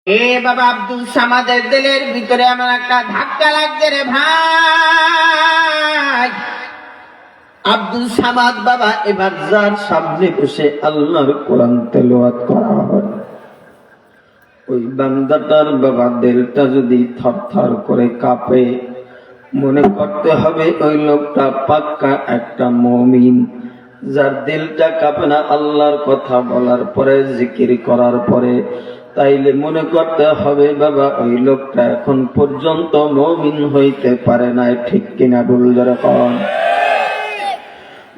এ বাবা আব্দুল সামাদের দিলের ভিতরে আমার একটা ধাক্কা লাগছে রে ভাই। আব্দুল সামাদ বাবা এবার যার সামনে বসে আল্লাহর কোরআন তেলাওয়াত করা হয়, ওই বান্দাটার বাবা দিলটা যদি থরথর করে কাঁপে, মনে করতে হবে ওই লোকটা পাক্কা একটা মুমিন। যার দিলটা কাঁপে না আল্লাহর কথা বলার পরে, জিকির করার পরে, তাইলে মনে করতে হবে বাবা ওই লোকটা এখন পর্যন্ত মুমিন হইতে পারে না। ঠিক কিনা বল যখন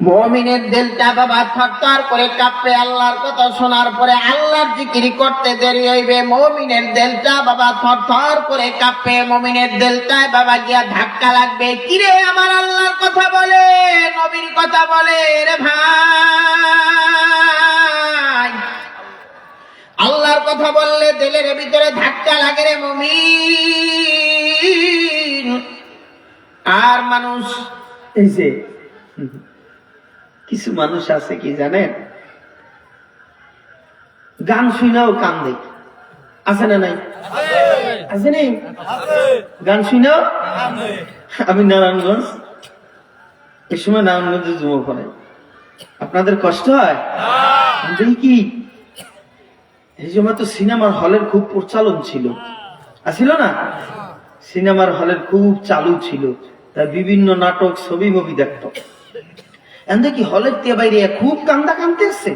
মুমিনের দিলটা বাবা থরথর করে কাঁপবে আল্লাহর কথা শোনার পরে, আল্লাহর জিকির করতে দেরি হইবে, মুমিনের দিলটা বাবা থরথর করে কাঁপবে, মুমিনের দিলটায় বাবা গিয়া ধাক্কা লাগবে। কিরে আমার আল্লাহর কথা বলে, নবীর কথা বলে রে ভাই। আল্লাহর কথা বললে দিলের ভিতরে ধাক্কা লাগে রে মুমিন। আর মানুষ, এই যে কিছু মানুষ আছে কি জানেন, গান শুনেও কান্দে, আছে না নাই? আছে নেই? গান শুনেও। আমি নারায়ণগঞ্জ, এই সময় নারায়ণগঞ্জে জুমা পড়াই, আপনাদের কষ্ট হয় কি? এই সময় তো সিনেমার হলের খুব প্রচলন ছিল, আসিল না? সিনেমার হলের খুব চালু ছিল, তাই বিভিন্ন নাটক ছবি মুভি দেখতো। কি হলের দিয়ে বাইরে খুব কান্দা কান্দতে আসছে,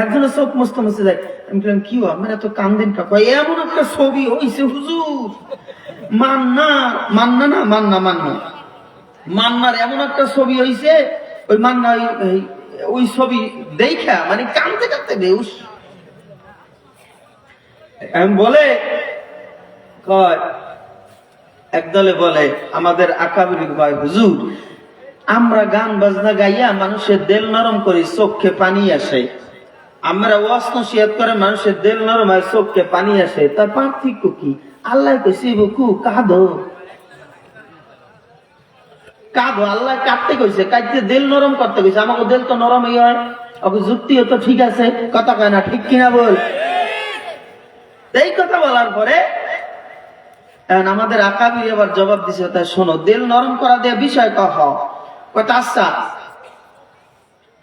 এর জন্য চোখ মস্ত মস্তে যায়। আমি বললাম কি আপনার এত কান্দেন কাকা? এমন একটা ছবি হইছে হুজুর, মান্নার এমন একটা ছবি হইছে, ওই মান্না ওই ছবি দেখা মানে কান্দতে কান্দতে বেউস। আমি বলে কয় একদলে বলে আমাদের আকাবির ভাই হুজুর, আমরা গান বাজনা গাইয়া মানুষের দিল নরম করি, চোখে পানি আসে। আমরা ওয়াজ নসিহত করে মানুষের দিল নরম হয়, চোখে পানি আসে। তার পার্থক্য কি? আল্লাহ কইছে বকু কাঁদো কাঁদো, আল্লাহ কাঁদতে কইছে, কাঁদতে দিল নরম করতে কইছে। আমাকে দিল তো নরমই হয়, ওকে যুক্তিও তো ঠিক আছে, কথা কয় না, ঠিক কিনা বল? এই কথা বলার পরে আমাদের আকাবি আবার জবাব দিছে, তাই শোনো, দিল নরম করা দিয়ে বিষয় কথা, আচ্ছা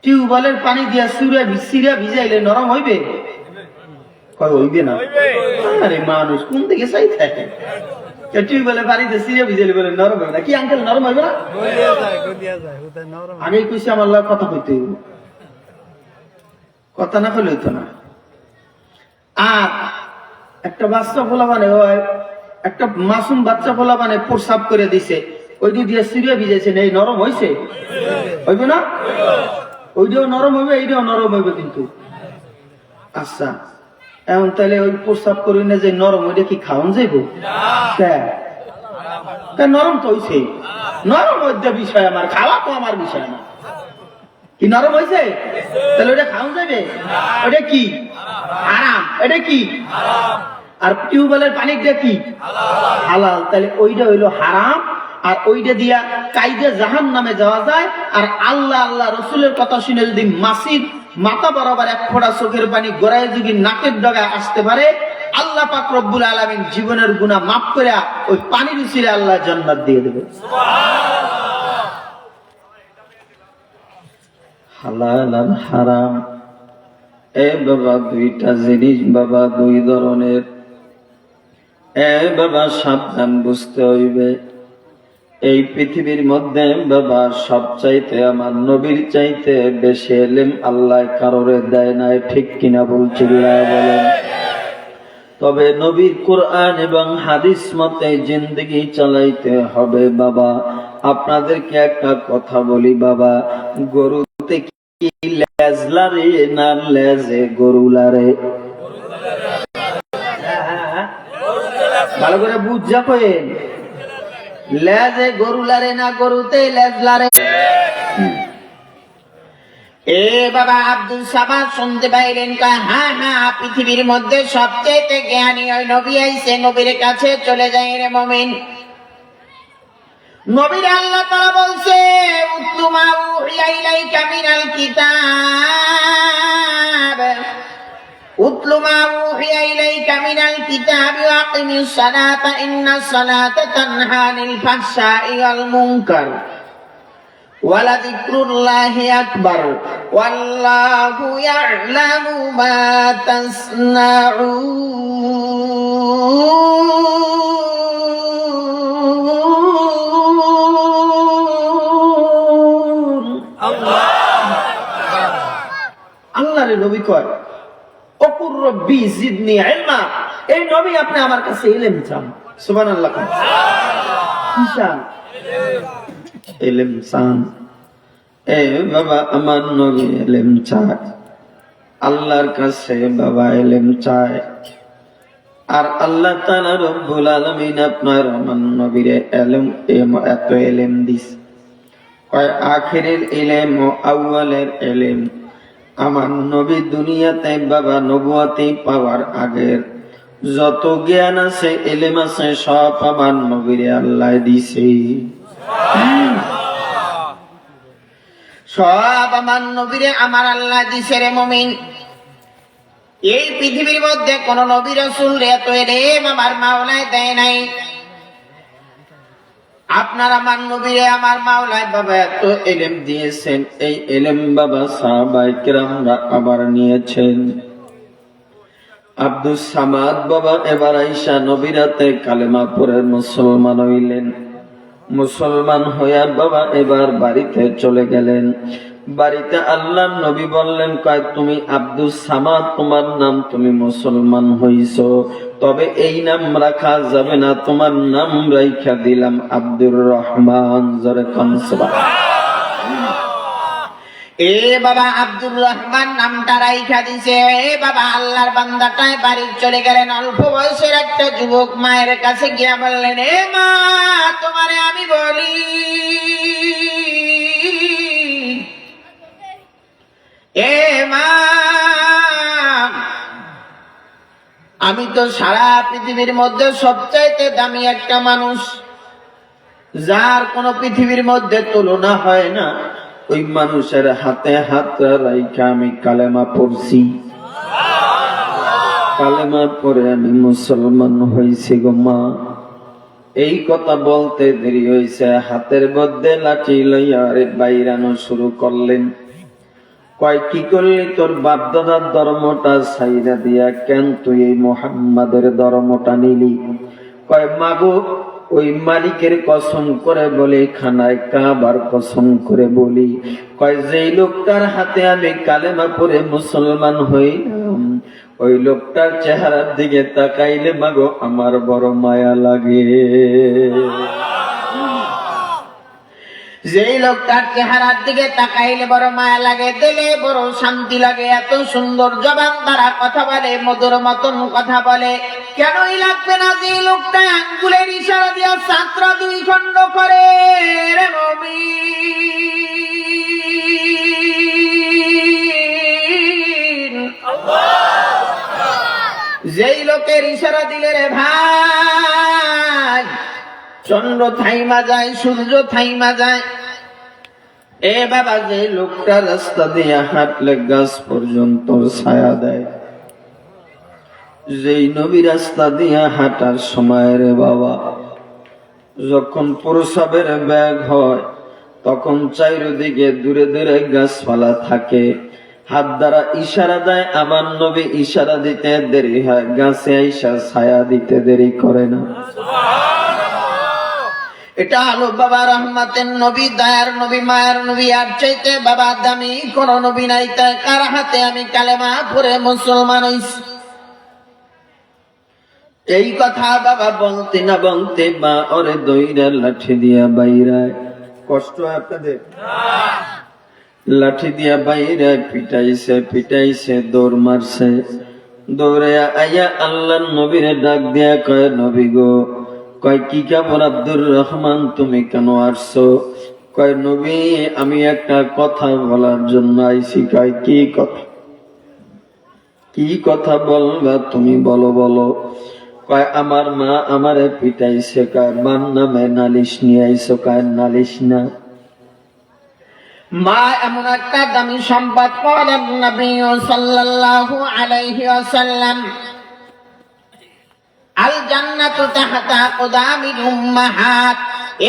টিউবওয়েলের পানি দিয়া সিরা ভিজাইলে নরম হইবে? হইবে না। আরে মানুষ কোন দিকে চাই থাকে? টিউবওয়েলের পানিতে সিরা ভিজাইলে বলে নরম হবে না? কি আঙ্কেল নরম হইবে না? আগে কইছি আমার কথা কইতে হইব, কথা না কইলে হইতো না। আর একটা বাচ্চা ফোলা মানে একটা মাসুম বাচ্চা ফোলা মানে প্রসাব করে দিছে, ওইটি দিয়ে সিরিয়া ভিজেছে, এই নরম হয়েছে? হইবে না? ওইটাও নরম হইবে, এইটাও নরম হইবে কিন্তু। আচ্ছা এখন তাহলে ওই প্রসাব করি না যে নরম, ওইটা কি খাওয়ান যাইব? নরম তো হইছে, নরম হইতে বিষয় আমার, খাওয়া তো আমার বিষয় না। কি নরম হয়েছে? তাহলে ওইটা খাওয়ান যাবে? ওইটা কি হারাম, এটা কি? আর টিউবওয়েলের পানিটা কি হালাল। তাহলে ওইটা হইলো হারাম, আর ওইটা দিয়া কাইদে জাহান নামে যাওয়া যায়। আর আল্লাহ আল্লাহ রসুলের কথা শুনে যদি মাসির মাথা বরাবর এক ফোঁটা চোখের পানি গড়ায় যদি নাকের ডগায় আসতে পারে, আল্লাহ পাক রব্বুল আলামিন জীবনের গুনাহ মাফ করে ওই পানির উসিলে আল্লাহ জান্নাত দিয়ে দেবে। হালাল আর হারাম এ বাবা দুইটা জিনিস বাবা, দুই ধরনের। এ বাবা সাবধান, বুঝতে হইবে এই পৃথিবীর মধ্যে বাবা সবচাইতে আমার নবীর চাইতে বেশি এলেম আল্লাহ কারোরে দেয় নাই। ঠিক কিনা বলছি বলেন? তবে নবীর কোরআন এবং হাদিস মতে জিন্দগি চালাইতে হবে বাবা। আপনাদেরকে একটা কথা বলি বাবা, গরুতে কি লেজ লারে না লেজে গরু লারে? ভালো করে বুঝা কইেন, লেজে গরু লারে না গরুতে লেজ লারে? এ বাবা আব্দুল সামাদ শুনতে পাইলেন, হ্যাঁ হ্যাঁ, পৃথিবীর মধ্যে সবচেয়ে জ্ঞানী ওই নবী আইছে, নবীর কাছে চলে যায় রে মুমিন। নবীর আল্লাহ তাআলা বলছে উতলু মা উহিয়া ইলাইকা মিনাল কিতাব, উতল মা উহিয়া ইলাইকা মিনাল কিতাবি ওয়া আকিমিস সালাতা ইন্নাস সালাতা তানহা আনিল ফাহশাই ওয়াল মুনকার ওয়া লাযিকরুল্লাহি আকবার ওয়াল্লাহু ইয়া'লামু মা তাসনাউন। আল্লাহর নবী কয় অকুর রব্বি জিদনি ইলমা, এই নবী আপনি আমার কাছে ইলম চান। সুবহানাল্লাহ। কি চান? ইলম চান। এ বাবা আমার নবী ইলম চায়, আল্লাহর কাছে বাবা ইলম চায়। আর আল্লাহ তাআলা রব্বুল আলামিন আপনার আমার নবীরে ইলম এত ইলম দিস, কয় আখিরের ইলম ও আউয়ালের ইলম। আমার নবী দুনিয়াতে বাবা নবুয়তি পাওয়ার আগের যত জ্ঞান আছে ইলম আছে সব আমার নবীরে আল্লাহ দিছে। সব আমার নবীরে আমার আল্লাহ দিছে রে মুমিন। এই পৃথিবীর মধ্যে কোন নবী রাসূল এত ইলম আমার মাওলায় দেয় নাই। আপনার আমার নবীরে আমার মাওলায় বাবা এত ইলম দিয়েছেন, এই ইলম বাবা সাহাবায়ে কেরামরা আবার নিয়েছেন। আব্দুস সামাদ বাবা এবার আইসা নবীরাতে কালেমা পড়ে মুসলমান হইলেন। মুসলমান হইয়া বাবা এবার বাড়িতে চলে গেলেন। বাড়িতে আল্লাহর নবী বললেন, কয় তুমি আব্দুস সামাদ তোমার নাম, তুমি মুসলমান হইছো, তবে এই নাম রাখা যাবে না, তোমার নাম রাইখা দিলাম আব্দুর রহমান। জোরে কোন সুবহানাল্লাহ। এ বাবা আব্দুর রহমান নামটা রাইখা দিছে। এ বাবা আল্লাহর বান্দাটায় বাড়ি চলে গেলেন। অল্প বয়সের একটা যুবক মায়ের কাছে গিয়া বললেন, এ মা তোমারে আমি বলি, এ মা আমি তো সারা পৃথিবীর মধ্যে সবচাইতে দামি একটা মানুষ, যার কোন পৃথিবীর মধ্যে তুলনা হয় না। ওই মানুষের হাতে হাত রাইখা আমি কালেমা পড়ছি, কালেমা পড়ে আমি মুসলমান হয়েছি গো মা। এই কথা বলতে দেরি হয়েছে, হাতের মধ্যে লাঠি লইয়া বাইরানো শুরু করলেন। কয় কি করলি? তোর বাপ দাদার ধর্মটা ছাইরা দিয়া কেন তুই এই মুহাম্মাদের ধর্মটা নিলি? কয় মাগো ওই মালিকের কসম করে বলি, খানায় কাবার কসম করে বলি, কয় যেই লোকটার হাতে আমি কালেমা পড়ে মুসলমান হইলাম, ওই লোকটার চেহারার দিকে তাকাইলে মাগো আমার বড় মায়া লাগে। যেই লোকটার চেহারার দিকে তাকাইলে বড় মায়া লাগে, দিলে বড় শান্তি লাগে। এত সুন্দর জবান দ্বারা কথা বলে, মধুর মতন কথা বলে, কেনই লাগবে না যে লোকটা আঙ্গুলের ইশারা দিয়া ছাত্র দুই খণ্ড করে রে মুমিন। যেই লোকের ইশারা দিলে রে ভাই চন্দ্র থাইমা যায়, সূর্য থাইমা যায়। এ বাবা যে লোকটা রাস্তা দিয়ে হাঁটলে গাছ পর্যন্ত ছায়া দেয়, যেই নবী রাস্তা দিয়ে হাঁটার সময় রে বাবা যখন প্রসাবের ব্যাগ হয়, তখন চারিদিকে দূরে দূরে গাছপালা থাকে, হাত দ্বারা ইশারা দেয়। আমার নবী ইশারা দিতে দেরি হয়, গাছে আইসা ছায়া দিতে দেরি করে না। এটা হলো বাবা রহমতের নবী, দয়ার নবী, মায়ের নবী। আর চাইতে বাবা দামি কোন নবী নাই। তাই কার হাতে আমি কালেমা পড়ে মুসলমান হইছি। এই কথা বাবা বলতে না বলতে মা ওরে দইরা লাঠি দিয়া বাইরায়। কষ্ট আপনাদের? লাঠি দিয়া বাইরায় পিটাইছে, পিটাইছে, দৌড় মারছে। দৌড়ে আইয়া আল্লাহর নবীরে ডাক দিয়া কয়, নবী গো। কয় কি খবর আব্দুর রহমান, তুমি কেন আসছো? কয় নবী আমি একটা কথা বলার জন্য আইছি। কয় কি কথা? কি কথা বলবা তুমি, বলো বলো। কয় আমার মা আমারে পিটাইছে। কয় মার নামে নালিশ নিয়ে আইছো? কয় নালিশ না। মা এমন একটা দামি সম্পদ। ক্বালা নবী সাল্লাল্লাহু আলাইহি ওয়াসাল্লাম আল জান্নাতু তাহতা আকদামিল উম্মাহাত।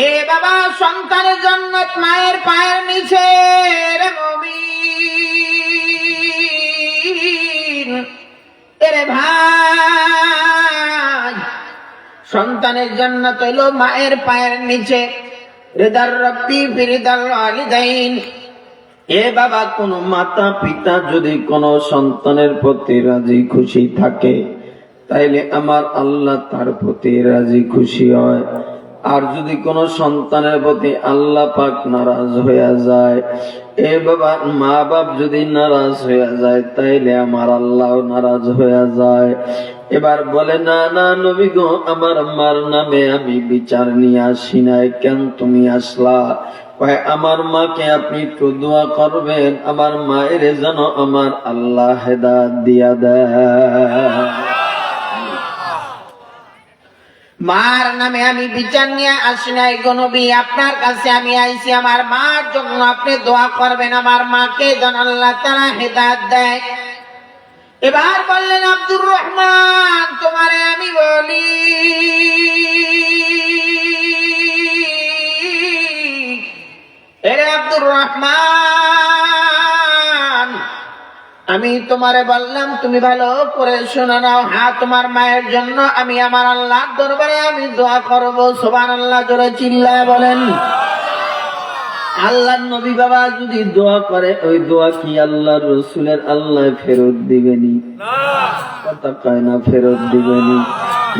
এ বাবা, সন্তানের জান্নাত মায়ের পায়ের নিচে। রে মুমিন, এরে ভাই, সন্তানের জান্নাত হইল মায়ের পায়ের নিচে। রিদার রাব্বি ফিরিদাল ওয়ালিদাইন। এ বাবা, কোন মাতা পিতা যদি কোন সন্তানের প্রতি রাজি খুশি থাকে, তাইলে আমার আল্লাহ তার প্রতি রাজি খুশি হয়। আর যদি কোন সন্তানের প্রতি আল্লাহ পাক নারাজ হইয়া যায়, এ বাবা, মা বাপ যদি নারাজ হইয়া যায়, তাইলে আমার আল্লাহ নারাজ হইয়া যায়। এবার বলে, না না নবী গো, আমার মার নামে আমি বিচার নিয়ে আসি নাই, কেন তুমি আসলা? আমার মাকে আপনি একটু দোয়া করবেন, আমার মায়ের যেন আমার আল্লাহ হেদায়েত দিয়া দেয়। মার নামে আমি বিচার নিয়ে আসি নাই গো নবী, আপনার কাছে আমি আইছি আমার মার জন্য আপনি দোয়া করবেন, আমার মাকে যেন আল্লাহ তাআলা হেদায়েত দেয়। এবার বললেন, আব্দুর রহমান, তোমারে আমি বলি, এরে আব্দুর রহমান, আমি তোমারে বললাম, তুমি ভালো করে শুনে নাও। হ্যাঁ, তোমার মায়ের জন্য আমি আমার আল্লাহর দরবারে আমি দোয়া করব। সুবহানাল্লাহ, জোরে চিল্লায় বলেন। আল্লাহর নবী বাবা যদি দোয়া করে, ওই দোয়া কি আল্লাহর রসুলের আল্লাহ ফেরত দিবেনি? কথা কয় না, ফেরত দিবেনি?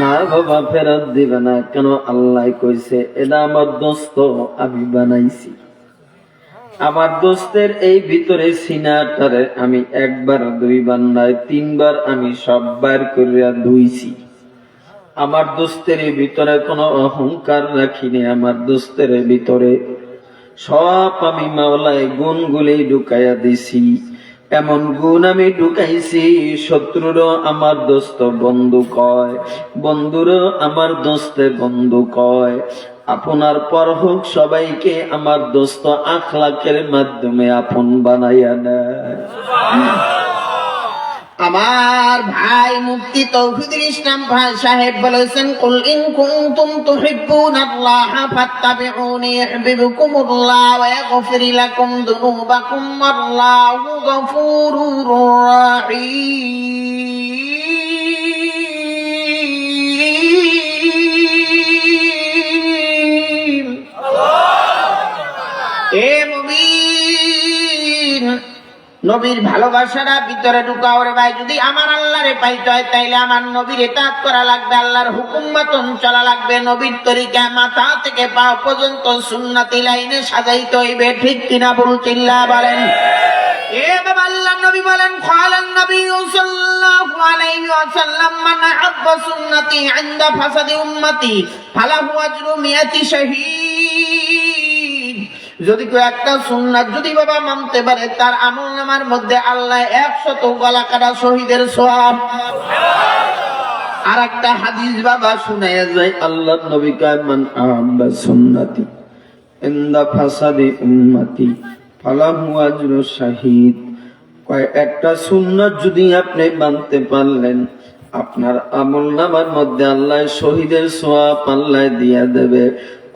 না বাবা, ফেরত দিবে না। কেন? আল্লাহ কইছে, এটা আমার দোস্ত আমি বানাইছি। আমার দোস্তের এই ভিতরে সিনাটারে আমি একবার দুইবার নয়, তিনবার আমি সব বার করিয়া ধুইছি। আমার দোস্তের ভিতরে কোনো অহংকার রাখিনি। আমার দোস্তের ভিতরে সব আমি মাওলায় গুণগুলি ঢুকাইয়া দিছি। এমন গুণ আমি ঢুকাইছি, শত্রুরও আমার দোস্ত বন্ধু কয়, বন্ধুরও আমার দোস্তে বন্ধু কয়। আপনার পর হোক সবাইকে আমার দোস্ত আখলাকের মাধ্যমে আপন বানাইয়া নেয়। আমার ভাই মুফতি তৌহিদুল ইসলাম ভাই সাহেব বলেছেন, কুল ইন কুনতুম তুহিব্বুনাল্লাহা ফাত্তাবিউনি ইউহিব্বুকুমুল্লাহ ওয়া ইয়াগফির লাকুম যুনুবাকুম আল্লাহু গফুরুর রাহিম। এ মুমিন, নবীর ভালোবাসাটা ভিতরে ঢুকাও রে ভাই। যদি আমার আল্লাহরে পাইতে হয়, তাইলে আমার নবীর ইতাআত করা লাগবে, আল্লাহর হুকুম মতন চলা লাগবে। নবীর তরিকা মাথা থেকে পা পর্যন্ত সুন্নতি লাইনে সাজাইতে হইবে। ঠিক কিনা বল, চিল্লা বলেন। এ বাবা, আল্লাহর নবী বলেন, ক্বালান নবী সাল্লাল্লাহু আলাইহি ওয়াসাল্লাম, মান আহাব্বা সুন্নতি ইনদা ফাসাদি উম্মতি ফালাহু আজরু মিয়াতি শাহীদ। যদি কেউ একটা সুন্নাত যদি বাবা মানতে পারে, তার আমলনামার মধ্যে আল্লাহ 100 গলা কাটা শহীদের সওয়াব। আর একটা হাদিস বাবা শুনাইয়া যায়, আল্লাহর নবী কয়, মান আহাব্বা সুন্নতি ইনদা ফাসাদি উম্মতি ফালাহু আজরু শাহীদ। কয়, একটা সুন্নাত যদি আপনি মানতে পারলেন, আপনার আমলনামার মধ্যে আল্লাহ শহীদের সওয়াব আল্লাহ দিয়া দেবে।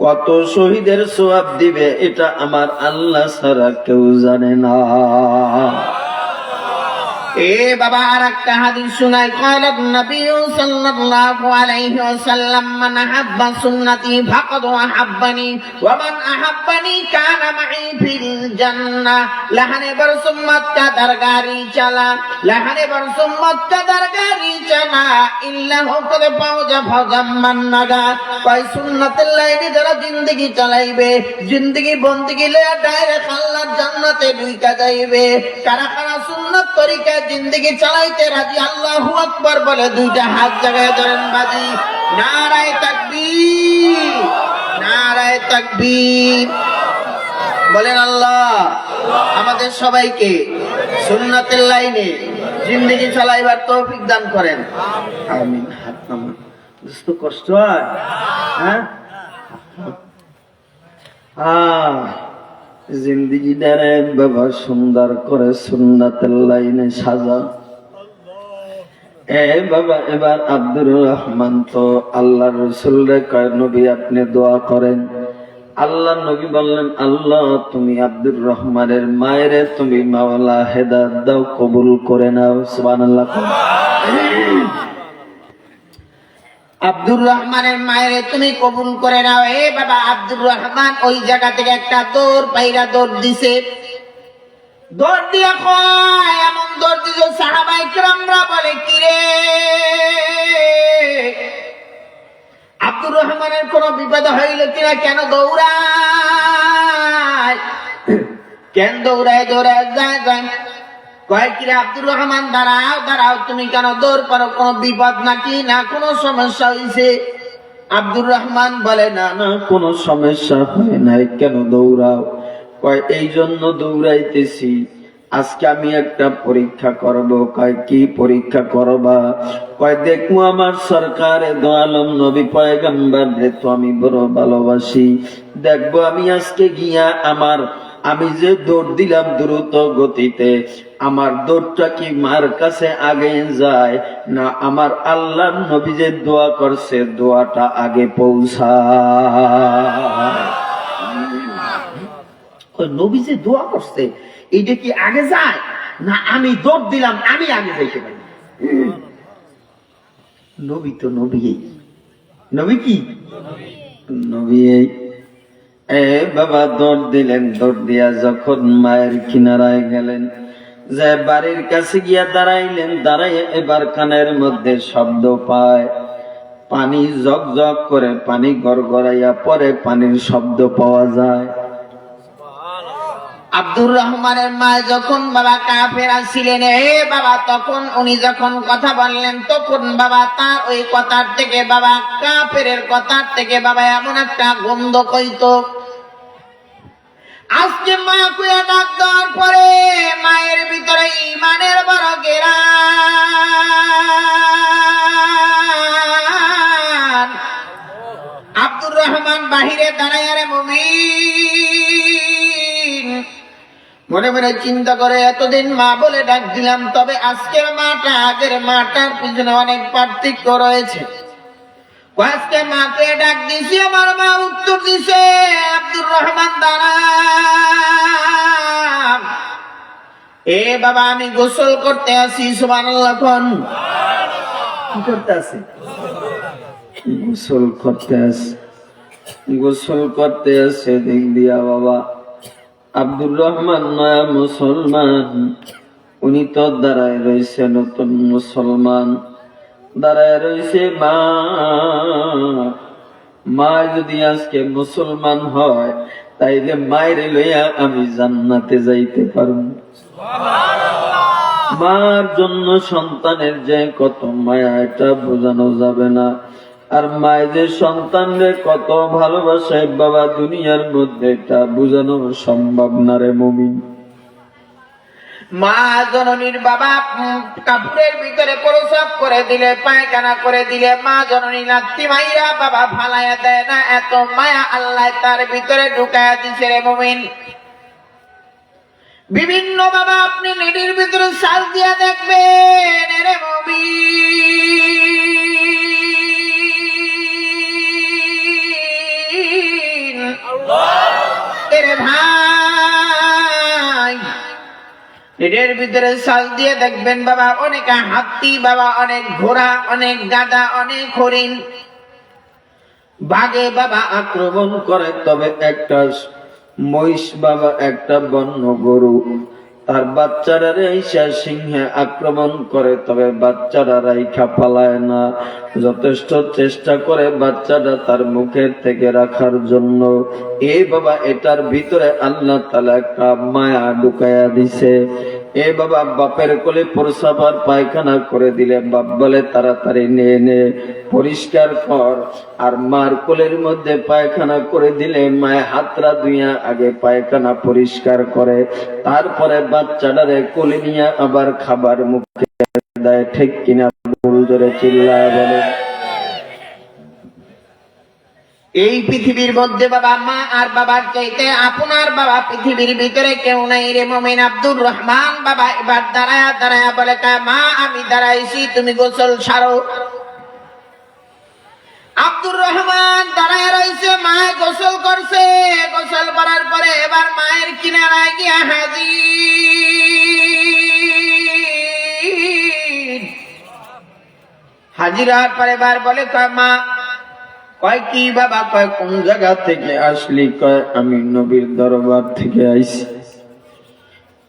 কত শহীদের সওয়াব দিবে, এটা আমার আল্লাহ ছাড়া কেউ জানে না। এ বাবা, আর একটা হাদিস শুনাই, ক্বালা নবী সাল্লাল্লাহু আলাইহি ওয়াসাল্লাম, মান আহাব্বা সুন্নতি ফাকাদ আহাব্বানি ওয়া মান আহাব্বানি কানা মাই ফিল জান্নাহ। লহনে বার সুম্মত কা দরগারি চালা, লহনে বার সুম্মত কা দরগারি চালা, ইল্লা হুকদ পাওজা ফজাম মান্নাগা। কয়, সুন্নাতের লাইনে যারা জিন্দেগি চালাইবে, জিন্দেগি বন্দেগি লয়া ডাইরেক্ট আল্লাহর জান্নাতে ঢুইকা যাইবে। কারা কারা সুন্নাত তরিকা জিন্দেগি চালাইতে রাজি, আল্লাহু আকবার বলে দুইটা হাত জাগায় ধরেন বাজি। নারায়ে তাকবীর, নারায়ে তাকবীর। বলেন আল্লাহ আমাদের সবাইকে সুন্নাতের লাইনে জিন্দেগি চালাইবার তৌফিক দান করেন। আমিন। হাত নামান। দোস্ত, কষ্ট হয়? হ্যাঁ, জিন্দিগিটারে বাবা সুন্দর করে সুন্নাতের লাইনে সাজা। বাবা এবার আব্দুর রহমান তো আল্লাহ রসুল রে কয় নবী আপনি দোয়া করেন। আল্লাহ নবী বললেন আল্লাহ তুমি আব্দুর রহমানের মায়ের তুমি মাওলা হেদায়েত দাও, কবুল করে নাও। সুবহানাল্লাহ। আব্দুর রহমানের মায়ের তুমি কবুল করে নাও। বাবা আব্দুর রহমান ওই জায়গা থেকে একটা দৌড় পাইরা দৌড় দিছে। দৌড় দিয়া কয় এমন দৌড় দিল সাহাবায়ে কেরামরা বলে কিরে আব্দুর রহমানের কোন বিপদ হইল কিনা, কেন দৌড়ায়, কেন দৌড়ায় যায় কয় কিরে আব্দুর রহমান দাঁড়াও দাঁড়াও, তুমি কেন দৌড় পারো, কোন বিপদ নাকি না কোন সমস্যা হইছে? আব্দুর রহমান বলে না না কোনো সমস্যা হয় নাই, কেন দৌড়াও? কয় এই জন্য দৌড়াইতেছি, আজকে আমি একটা পরীক্ষা করব। কয় কি পরীক্ষা করবা? কয় দেখবো আমার সরকারে দো আলম নবী পয়গম্বর তো আমি বড় ভালোবাসি, দেখবো আমি আজকে গিয়া আমি যে দৌড় দিলাম দ্রুত গতিতে, আমার দৌড়টা কি মার কাছে আগে যায় না আমার আল্লাহর নবী যে দোয়া করছে দোয়াটা আগে পৌঁছায়? নবী যে দোয়া করছে এইটা কি আগে যায় না আমি দৌড় দিলাম আমি আগে যাইতে পারি? নবী তো নবী, নবী কি নবী। বাবা দৌড় দিলেন, দৌড় দিয়া যখন মায়ের কিনারায় গেলেন, যে বাড়ির কাছে গিয়া দাঁড়াইলেন, দাঁড়াইয়া এবার কানের মধ্যে শব্দ পায়, পানি জগ জগ করে পানি গড়গড়াইয়া পরে পানির শব্দ পাওয়া যায়। আব্দুর রহমানের মা যখন বাবা কাফেরা ছিলেন বাবা, তখন উনি যখন কথা বললেন তখন বাবা তার ওই কথার থেকে বাবা কাফেরের কথার থেকে বাবা এমন একটা গন্ধ কইত। আজকে মা কুয়া ডাক দেওয়ার পরে মায়ের ভিতরে ঈমানের বড় গেরান। আব্দুর রহমান বাহিরে দাঁড়ায় রে মুমিন মনে মনে চিন্তা করে এতদিন মা বলে ডাক দিলাম, তবে আজকের মাটা আগের মাটার পিছনে অনেক পার্থক্য রয়েছে। আজকে মাকে ডাক দিছি, আমার মা উত্তর দিছে আব্দুর রহমান দাঁড়া, বাবা আমি গোসল করতে আসি। সুবহানাল্লাহ। কি করতে আছে? গোসল করতে আছে, গোসল করতে আছে। দিক দিয়া বাবা আব্দুর রহমান নয়া মুসলমান, উনি তো দাঁড়ায় রয়েছে নতুন মুসলমান, দাঁড়ায় রয়েছে মা যদি আজকে মুসলমান হয় তাইলে মায়ের লইয়া আমি জান্নাতে যাইতে পারব। মার জন্য সন্তানের যে কত মায়া এটা বোঝানো যাবে না। আর মায়ের যে সন্তানরে কত ভালোবাসে বাবা দুনিয়ার মধ্যে এটা বোঝানো সম্ভব না রে মুমিন। মা জননীর বাবা কাপড়ের ভিতরে প্রসাব করে দিলে, পায়খানা করে দিলে মা জননী লাত্তি মাইরা বাবা ফালাইয়া দেয় না, এত মায়া আল্লাহ তার ভিতরে ঢুকাইয়া দিছে রে মুমিন। বিভিন্ন বাবা আপনি নেডির ভিতরে শ্বাস দিয়া দেখবেন রে মুমিন। এরে ভাই নেডের ভিতরে শ্বাস দিয়ে দেখবেন বাবা অনেক হাতি, বাবা অনেক ঘোড়া, অনেক গাধা, অনেক হরিণ বাঘে বাবা আক্রমণ করে, তবে একটা মহিষ বাবা একটা বন্য গরু তার বাচ্চারা রেইসা সিংহে আক্রমণ করে, তবে বাচ্চারা রাইখা পালায় না, যথেষ্ট চেষ্টা করে বাচ্চাটা তার মুখের থেকে রাখার জন্য। বাবা এটার ভিতরে আল্লাহ তাআলা একটা মায়া ঢুকাইয়া দিছে। বাবা বাপের কোলে প্রসাব আর পায়খানা করে দিলে বাপ বলে তাড়াতাড়ি নিয়ে নে পরিষ্কার কর, আর মার কোলের মধ্যে পায়খানা করে দিলে মায়ের হাতরা ধুইয়া আগে পায়খানা পরিষ্কার করে, তারপরে বাচ্চাটারে কোলে নিয়ে আবার খাবার মুখে দেয়। ঠিক কিনা? ভুল ধরে চিল্লায় বলে। এই পৃথিবীর মধ্যে বাবা মা আর বাবার চাইতে আপনার বাবা পৃথিবীর ভিতরে কেউ নাই রে মুমিন আব্দুর রহমান বাবা এবার দাঁড়ায়া দাঁড়ায়া বলে মা আমি দাঁড়াইছি তুমি গোসল ছাড়ো। আব্দুর রহমান দাঁড়ায় রয়েছে, মায় গোসল করছে, গোসল করার পরে এবার মায়ের কিনারায় গিয়া হাজির হওয়ার পরে এবার বলে মা, কয় কি বাবা? কয় কোন জায়গা থেকে আসলি? কয় আমি নবীর দরবার থেকে আইছি।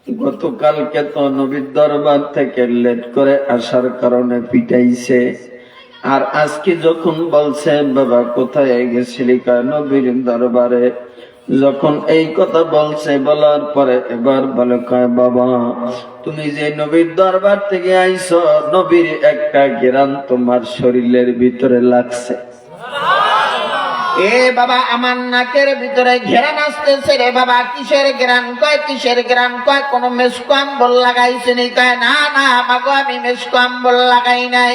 গতকালকে তো নবীর দরবার থেকে লেট করে আসার কারণে পিটাইছে, আর আজকে যখন বলছে বাবা কোথায় গেছিলি? কয় নবীর দরবারে। যখন এই কথা বলছে, বলার পরে এবার বলে কয় বাবা তুমি যে নবীর দরবার থেকে আইছো, নবীর একটা ঘ্রাণ তোমার শরীরের ভিতরে লাগছে। এ বাবা আমার নাকের ভিতরে ঘেরান আসতেছে রে বাবা। কিসের ঘেরান? কয় কিসের ঘেরান? কয় কোন মেসকো আম্বল লাগাইছে নি? কয় না না আমাগো আমি মেসকো আম্বল লাগাই নাই।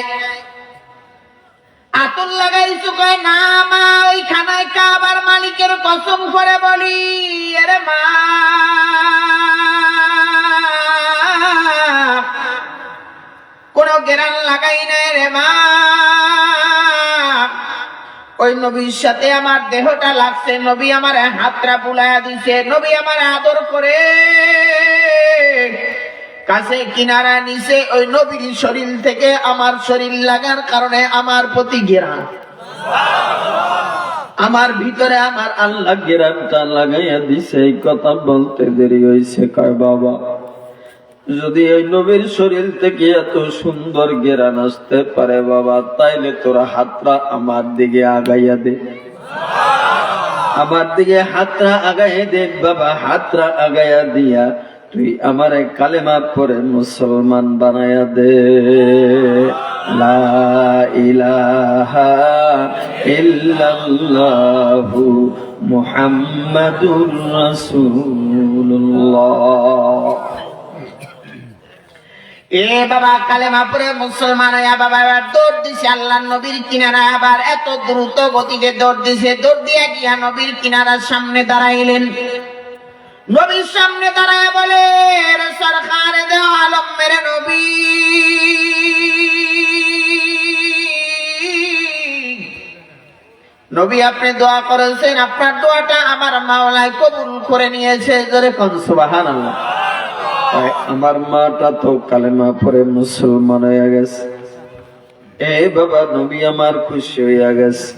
আতর লাগাইছো? কয় না মা ওই খানায় কাবার মালিকের কসম করে বলি আরে মা কোন ঘেরান লাগাই নাই রে মা। ওই নবীর সাথে আমার দেহটা লাগছে, নবী আমার হাতটা বুলাইয়া দিছে, নবী আমার আদর করে কাছে কিনারা নিছে। ওই নবীর শরীর থেকে আমার শরীর লাগার কারণে আমার প্রতি ঘেরান, আমার ভিতরে আমার আল্লাহ ঘেরানটা লাগাইয়া দিছে। এই কথা বলতে দেরি হয়েছে। কয় বাবা যদি ওই নবীর শরীর থেকে এত সুন্দর ঘেরান আসতে পারে বাবা, তাইলে তোরা হাতটা আমার দিকে আগাইয়া দে, আমার দিকে হাতটা আগাইয়া দে বাবা। হাতটা আগাইয়া দিয়া তুই আমার কালেমা পড়ে মুসলমান বানাইয়া দে। লা ইলাহা ইল্লাল্লাহু মুহাম্মাদুর রাসূলুল্লাহ। এ বাবা কালেমা পড়ে মুসলমান হইয়া বাবা এবার দৌড় দিছে আল্লাহর নবীর কিনারা। আবার এত দ্রুত গতিতে দৌড় দিছে, দৌড় দিয়া গিয়া নবীর কিনারার সামনে দাঁড়াইলেন। নবীর সামনে দাঁড়ায় বলে রে সরকারে দে আলম মেরে নবী, নবী আপনি দোয়া করেছেন, আপনার দোয়াটা আমার মাওলায় কবুল করে নিয়েছে। জোরে কোন সুবহানাল্লাহ। আমার মাটা তো কালেমা পড়ে মুসলমান হইয়া গেছে। এ বাবা নবী আমার খুশি হইয়া গেছে।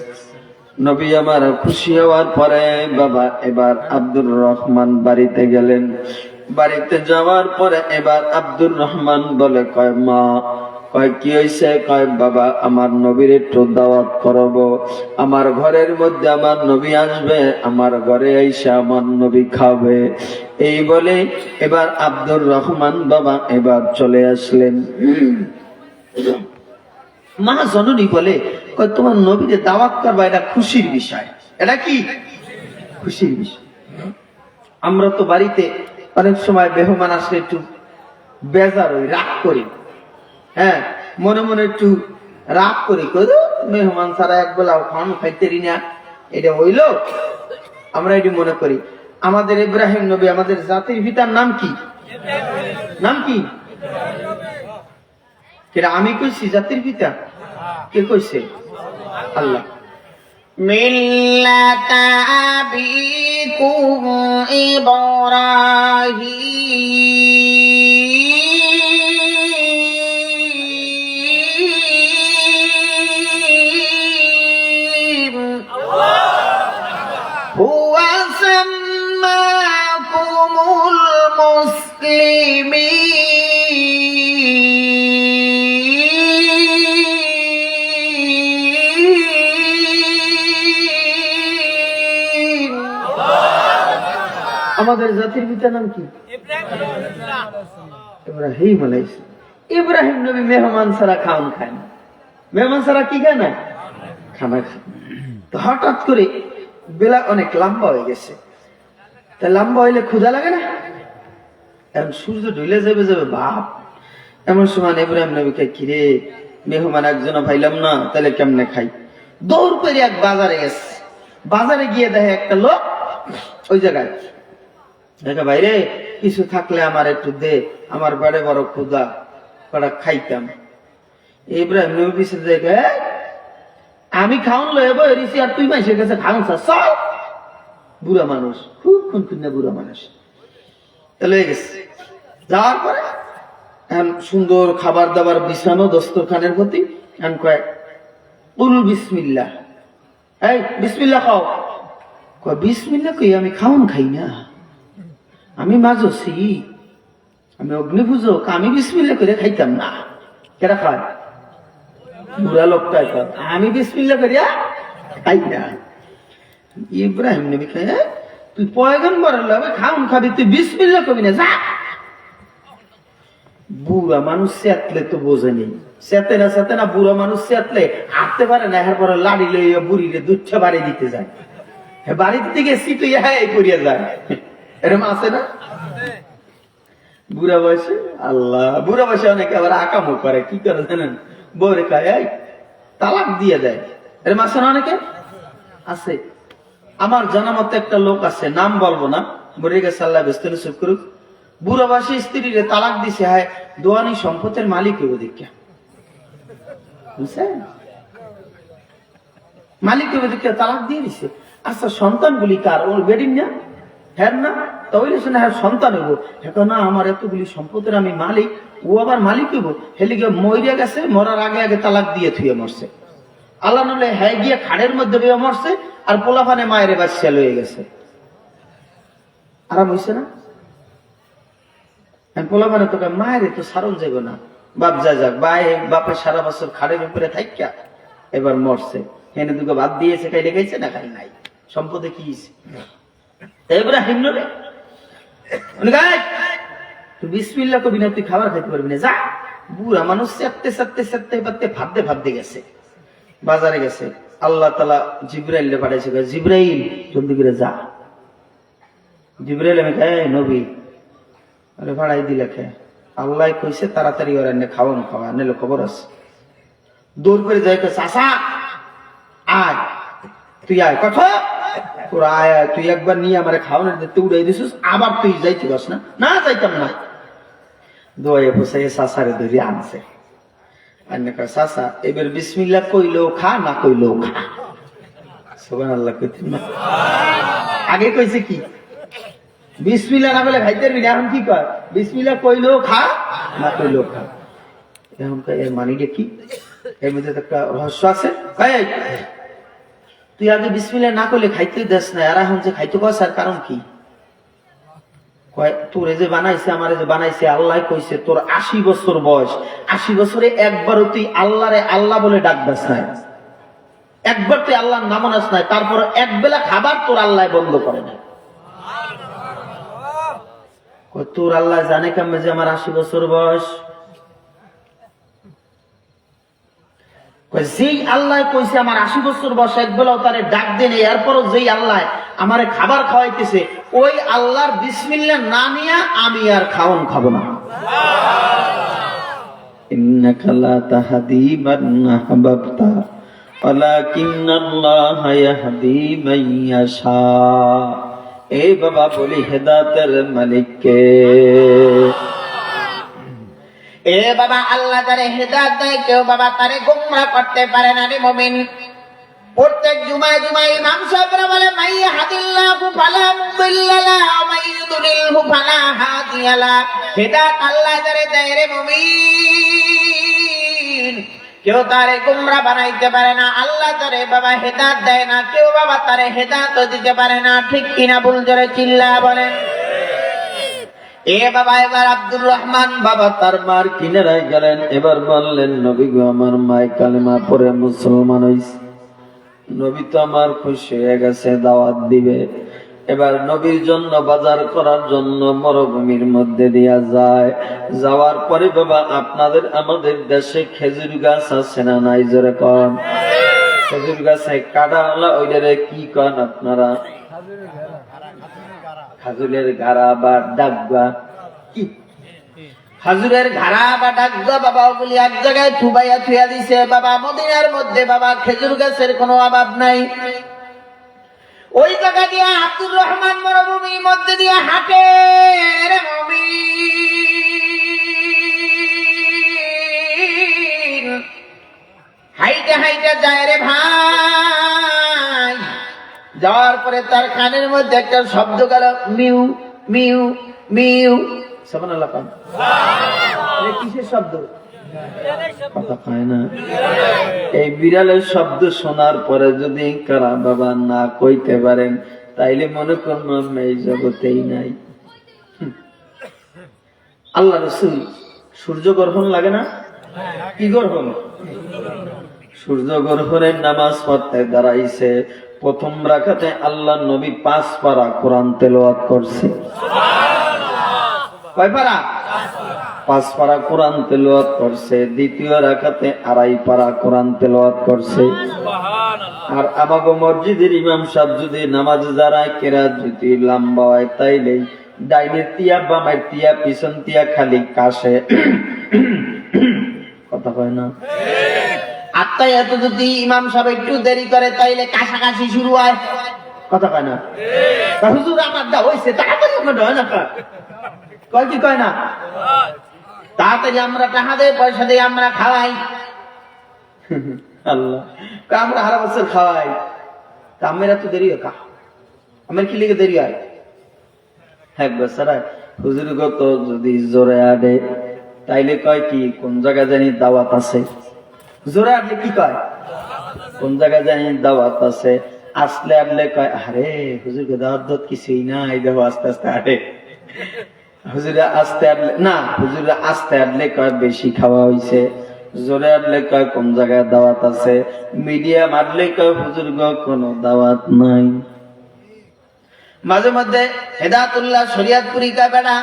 নবী আমার খুশি হওয়ার পরে বাবা এবার আব্দুর রহমান বাড়িতে গেলেন। বাড়িতে যাওয়ার পরে এবার আব্দুর রহমান বলে কয় মা, কয় কি হয়েছে? কয় বাবা আমার নবীর একটু দাওয়াত করবো, আমার ঘরের মধ্যে আমার নবী আসবে, আমার ঘরে এসে আমার নবী খাবে। এই বলে এবার আব্দুর রহমান বাবা এবার চলে আসলেন। মা জননী বলে কয় তোমার নবীকে দাওয়াত করবা, এটা খুশির বিষয়। এটা কি খুশির বিষয়? আমরা তো বাড়িতে অনেক সময় মেহমান আসলে একটু বেজার হই, রাগ করি। হ্যাঁ, মনে মনে একটু রাগ করি, মেহমান ছাড়া এক বেলা খাওয়ানো খাইতেরি না, এটা হইল। আমরা এটি মনে করি। আমাদের ইব্রাহিম নবী, আমাদের জাতির পিতার নাম কি? নাম কি? আমি কইছি জাতির পিতা? কে কইছে? আল্লাহ। মিল্লাতা আবিকুম ইব্রাহিম হুয়া সাম্মাকুমুল মুসলিমিন আমাদের জাতির পিতার নাম কি? ইব্রাহিম আলাইহিস সালাম। ইব্রাহিম নবী মেহমান ছাড়া খাওয়ান খায় না। মেহমান ছাড়া কি খায় না? খানা খায়। তো হঠাৎ করে বেলা অনেক লম্বা হয়ে গেছে। তা লম্বা হইলে ক্ষুধা লাগে না? এখন সূর্য ঢুলে যাবে যাবে বাপ। এমন সময় ইব্রাহিম নবীকে কিরে মেহমান একজন পাইলাম না, তাহলে কেমনে খাই? দৌড় করে এক বাজারে গেছে। বাজারে গিয়ে দেখে একটা লোক ওই জায়গায়, দেখে ভাইরে কিছু থাকলে আমার একটু দে, আমার বাড়ি বড় ক্ষুধা, কটা খাইতাম। ইব্রাহিম নবী পিছনে দেখে, আমি খাওন লয়ে বইছি আর তুই মাইসের কাছে খাওন চল। বুড়া মানুষ, খুব খুনখুন্না বুড়া মানুষ লয়ে গেছে। যাওয়ার পরে সুন্দর খাবার দাবার বিছানো দস্তরখানের প্রতি কয় উল বিসমিল্লাহ, এই বিসমিল্লাহ খাও। কয় বিসমিল্লাহ কই আমি খাওন খাই না, আমি মাজসি, আমি অগ্নিপূজক, আমি বিসমিল্লাহ করে খাইতাম না। কেরা খায়? বুড়া লোকটা কয় আমি বিসমিল্লাহ করিয়া খাই না। ইব্রাহিম নবী কয় তুই পয়গম্বর হলে খাওন খাবি, তুই বিসমিল্লাহ করবি না, যা। বুড়া মানুষ চেতলে তো বোঝে নেই, চেতে না বুড়া মানুষ চেতলে হাঁটতে পারে না, এর পরে লাড়ি লইয়া বুড়িরে দুধটা বাড়ি দিতে যায়, বাড়ির থেকে সিটুইয়া করিয়া যায়, এরকম আছে না? বুড়া বয়সে আল্লাহ, বুড়া বয়সে অনেকে আবার আকামো করে, কি করে জানেন? বউরে খায় তালাক দিয়ে দেয়, এরকম আছে না? অনেকে আছে। আমার জানা মতো একটা লোক আছে, নাম বলবো না, মরে গেছে, আল্লাহ ব্যস্ত চুপ করুক। বুড়া বয়সে স্ত্রীরে তালাক দিছে, হায় দোয়ানি সম্পদের মালিক হইব দেখা, বুঝছেন? মালিক হইব দেখা তালাক দিয়ে দিছে। আচ্ছা সন্তান গুলি কার? ওর বেডিং না, হ্যাঁ না? তাহলে শুনে হ্যাঁ সন্তান হইব, এখন না আমার এতগুলি সম্পদের আমি মালিক, ও আবার মালিক হইব। হেলিকে মরিয়া গেছে, মরার আগে আগে তালাক দিয়ে থুয়ে মরছে। আল্লাহ নলে হ্যাঁ গিয়ে খাড়ের মধ্যে বেয়ে মরছে, আর পোলাপানে মায়ের বাচ্চা লয়ে গেছে। আরাম হইছে না? পোলাপানে তোকে মায়ের তো সারণ যাইব না, বাপ যা যাক, বাপের সারা বছর খাড়ের উপরে থাইকা এবার মরছে, এনে দুটো বাদ দিয়েছে, খাইলে খাইছে না খাই নাই, সম্পদে কি ইব্রাহিম নবী তুই বিসমিল্লাহ কবি না, তুই খাবার খাইতে পারবি না, যা। বুড়া মানুষ চেপতে ভাবতে গেছে, বাজারে গেছে। আল্লাহ তাআলা জিবরাইল পাঠাইছে, জিবরাইল জলদি করে যা। জিবরাইল আমি নবী আরে ভাড়াই দিলে খে, আল্লাহ কইছে তাড়াতাড়ি ওরা এনে খাওয়ানো খাওয়া নিলে খবর আছে। দৌড় করে যাই, চাষা আয়, তুই আয়, কথা তোর আয়, তুই একবার নিয়ে আমার খাওয়ানোর দিতে উড়াই দিছিস, আবার তুই যাইতে পারস না? না যাইতাম না। দোয়ে বসে চাষারে ধরে আনছে, চাষা এবার বিসমিল্লাহ কইলেও খা, না কইলেও খা। সুবহানাল্লাহ কইতেন না? আগে কইছে কি বিসমিল্লাহ না বলে খাইতে পারবি না, এখন কি কর? বিসমিল্লাহ কইলেও খা, না কইলেও খা। এখন এর মানিটা কি? এর মধ্যে একটা রহস্য আছে। তুই আগে বিসমিল্লাহ না করলে খাইতে দেস না, আর এখন যে খাইতে কস, আর কারণ কি? তোরে যে বানাইছে, আমারে যে বানাইছে, আল্লাহ কইছে তোর 80 বছর বয়স, 80 বছরে একবারও তুই আল্লাহরে আল্লাহ বলে ডাক দাস নাই, একবার তুই আল্লাহর নাম নাস নাই, তারপর এক বেলা খাবার তোর আল্লাহ বন্ধ করে না। তোর আল্লাহ জানে কেমন যে আমার 80 বছর বয়স? যেই আল্লাহ কইছে আমার 80 বছর বয়স, একবেলাও তারে ডাক দেন, এরপরও যেই আল্লাহ আমারে খাবার খাওয়াইতেছে, ওই আল্লাহর বিসমিল্লাহ না নিয়া আমি আর খাওন খাবো না। ইন্নাকা লা তাহদি মান আহবাবতা ওয়ালাকিন্নাল্লাহা ইয়াহদি মান ইয়াশা। এই বাবা বলি হেদায়েতের মালিক কে? এ বাবা আল্লাহ যারে হেদায়েত দেয়, কেউ বাবা তারে গোমরাহ করতে পারে না রে মুমিন। প্রত্যেক জুমায় ইমাম সাহেবরা বলে মাই ইয়াহদিল্লাহু ফালা মুদিল্লা লাহু ওয়া মাই ইউদ্লিলহু ফালা হাদিয়া লাহু। হেদায়েত আল্লাহ যারে দেয় রে মুমিন, কেউ তারে গোমরাহ বানাইতে পারে না। আল্লাহ যারে বাবা হেদায়েত দেয় না, কেউ বাবা তারে হেদায়েত দিতে পারে না। ঠিক কিনা? বল জোরে চিল্লা বলেন। এ বাবা এবার আব্দুর রহমান বাবা তার মার কিনারায় গেলেন, এবার বললেন নবী গো আমার মায় কালেমা পড়ে মুসলমান হইছে, নবী তো আমার খুশি হয়ে গেছে, দাওয়াত দিবে। এবার নবীর জন্য বাজার করার জন্য মরুভূমির মধ্যে দিয়া যায়। যাওয়ার পরে বাবা আপনাদের আমাদের দেশে খেজুর গাছ আছে না নাই? জোরে কন। খেজুর গাছে কাঁটাওয়ালা ওইটারে কি কন আপনারা? খাজুরের ঘাড়া বা ডাকবা। কি খাজুরের ঘাড়া বা ডাকবা বাবা? ওগুলি এক জায়গায় থুবাইয়া থুয়া দিছে বাবা। মদিনার মধ্যে বাবা খেজুর গাছের কোনো অভাব নাই। ওই জায়গা দিয়ে আব্দুর রহমান মরুভূমির মধ্যে দিয়ে হাঁটে রে মুমিন, হাইটে হাইটে যায় রে ভাই। যাওয়ার পরে তার কানের মধ্যে একটা শব্দ গেল, মিউ মিউ মিউ। সুবহানাল্লাহ। কিসের শব্দ? কথা কয় না। এই বিড়ালের শব্দ শোনার পরে যদি কারা বাবা না কইতে পারেন, তাইলে মনে করলাম এই জগতেই নাই। আল্লাহ রাসূল সূর্য গ্রহণ লাগে না? কি গ্রহণ? সূর্য গ্রহণের নামাজ পড়তে দাঁড়াইছে। প্রথম রাকাতে আল্লাহ নবী 5 পারা কোরআন তেলাওয়াত করছে। কয় পারা? 5 পারা কোরআন তেলাওয়াত করছে। দ্বিতীয় রাকাতে 2.5 পারা কোরআন তেলাওয়াত করছে। আর আমাগো মসজিদের ইমাম সাহেব যদি নামাজ দাঁড়ায় কেরাত যদি লম্বা হয়, তাইলে ডাইনের তিয়া বামের তিয়া পিছন তিয়া খালি কাশে। কথা কয় না? আত্মায় এত যদি ইমাম সাহেব একটু দেরি করে, তাইলে কাছাকাছি শুরু হয়। কথা কয় না? হুজুর আমার দা হইছে, তাড়াতাড়ি আমার হয় না। কয় কি কয় না? তাড়াতাড়ি আমরা টাকা দেয়, পয়সা দিয়ে আমরা খাওয়াই। আল্লাহ, আমরা হারা বছর খাওয়াই, তা আমের এত দেরি হয়? আমের কি লিগে দেরি হয়? এক বছর হুজুর গত যদি জোরে আডে, তাইলে কয় কি কোন জায়গায় জানি দাওয়াত আছে। জোরে আডলে কি কয়? কোন জায়গায় জানি দাওয়াত আছে। আসলে আডলে কয় আরে হুজুরকে দাওয়াত দত কিছুই না, এই দেখো আস্তে আস্তে আডে। হুজুরে আস্তে আডলে না, হুজুরে আস্তে আডলে কয় বেশি খাওয়া হইছে। জোরে আডলে কয় কোন জায়গায় দাওয়াত আছে। মিডিয়াম আডলে কয় হুজুর গো কোনো দাওয়াত নাই। মাঝে মধ্যে হেদায়েতুল্লাহ শরিয়তপুরি কয় বেড়া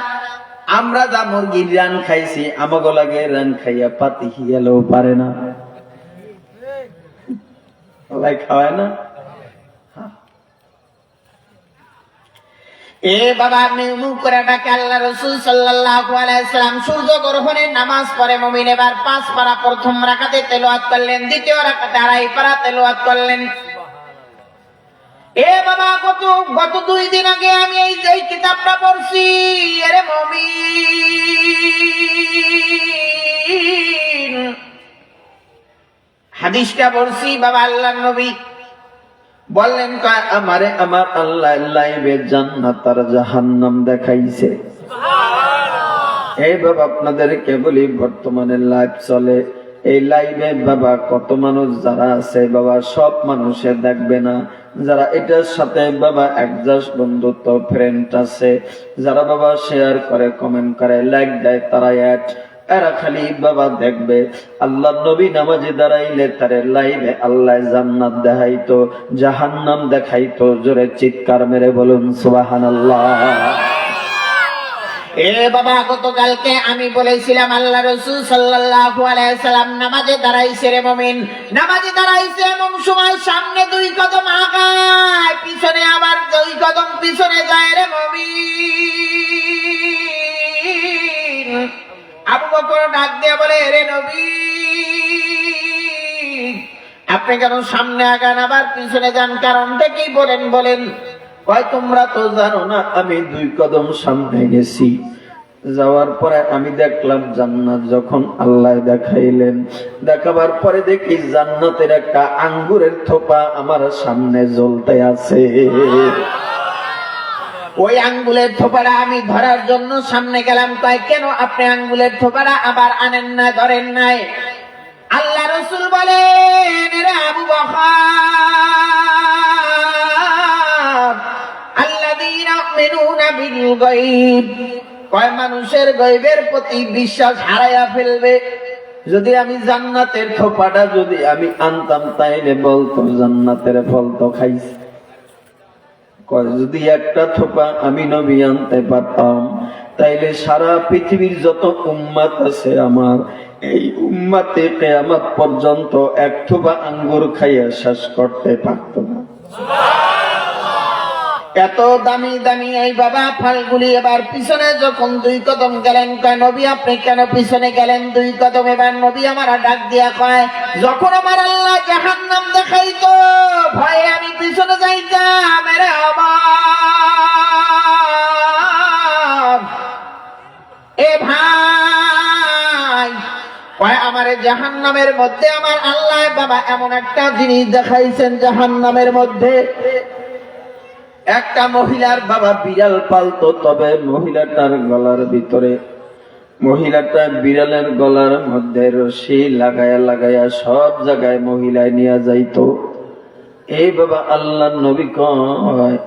আমরা যা মুরগির রান খাইছি, আমাগো লাগে রান খাইয়া পাতি হিয়ালেও পারে না। খাওয়ায় না। এ বাবা মুখ করে ডাকে আল্লাহ রাসূল সাল্লাল্লাহু আলাইহি ওয়াসাল্লাম সূর্য গ্রহণের নামাজ পড়ে মুমিন এবার 5 পারা প্রথম রাকাতে তেলাওয়াত করলেন, দ্বিতীয় রাকাতে 2.5 পারা তেলাওয়াত করলেন। এ বাবা গত 2 দিন আগে আমি এই কিতাবটা পড়ছি। আরে মুমিন, হাদিসটা পড়ছি বাবা। আল্লাহর নবী বললেন আমারে আমার আল্লাহ লাইভে জান্নাত আর জাহান্নাম দেখাইছে। এই বাবা আপনাদেরকে বলি, বর্তমানে লাইভ চলে। এই লাইভে বাবা কত মানুষ যারা আছে বাবা, সব মানুষে দেখবে না। যারা এটার সাথে বাবা একজাস্ট বন্ধুত্ব ফ্রেন্ড আছে, যারা বাবা শেয়ার করে, কমেন্ট করে, লাইক দেয়, তারা এরা খালি বাবা দেখবে। আল্লাহ নবী নামাজে দাঁড়াইলে তারে লাইভে আল্লাহ জান্নাত দেখাইতো, জাহান্নাম দেখাইতো। জোরে চিৎকার মেরে বলুন সুবহানাল্লাহ। এ বাবা গতকালকে আমি বলেছিলাম আল্লাহ রাসূল সাল্লাল্লাহু আলাইহি ওয়াসাল্লাম নামাজে দাঁড়াইছে রে মুমিন। নামাজে দাঁড়াইছে এমন সময় সামনে 2 কদম আগায়, পিছনে আবার 2 কদম পিছনে যায় রে মুমিন। আবু বকর ডাক দিয়ে বলে রে নবী, আপনি কেন সামনে আগান আবার পিছনে যান, কারণটা কি বলেন? কয় তোমরা তো জানো না আমি 2 কদম সামনে গেছি, যাওয়ার পরে আমি দেখলাম জান্নাত যখন আল্লাহ দেখাইলেন, দেখাবার পরে দেখি জান্নাতের একটা আঙ্গুরের থোপা আমার সামনে জ্বলতে আছে। ওই আঙ্গুলের থোপাটা আমি ধরার জন্য সামনে গেলাম। কয় কেন আপনি আঙ্গুলের থোপাটা আবার আনেন না, ধরেন নাই? আল্লাহ রাসূল বলেন রে আবু বকর, আল্লাযীনা ইউমিনুনা বিল গায়ব, কয় মানুষের গায়বের প্রতি বিশ্বাস হারায়া ফেলবে। যদি আমি জান্নাতের থোপাটা যদি আমি আনতাম, তাইলে বলতো জান্নাতের ফল তো খাইছে। যদি একটা থোপা আমি নবী আনতে পারতাম, তাইলে সারা পৃথিবীর যত উম্মত আছে আমার, এই উম্মতে কিয়ামত পর্যন্ত 1 থোপা আঙ্গুর খাইয়া শেষ করতে পারত না। এত দামি দামি এই বাবা ফলগুলি। এবার পিছনে যখন 2 কদম গেলেন, কয় নবী আপনি কেন পিছনে গেলেন 2 কদম? এবার নবী আমার ডাক দিয়া কয়, যখন আমার আল্লাহ জাহান্নাম দেখাইতো ভয়ে আমি পিছনে যাইতাম। আরে জাহান্নামের মধ্যে আমার আল্লাহ বাবা এমন একটা জিনিস দেখাইছেন, জাহান্নামের মধ্যে একটা মহিলার বাবা বিড়াল পালতো, তবে মহিলাটার গলার ভিতরে মহিলাটা বিড়ালের গলার মধ্যে রশি লাগায়া লাগায়া সব জায়গায় মহিলায় নিয়ে যাইতো। এই বাবা আল্লাহ নবী কয়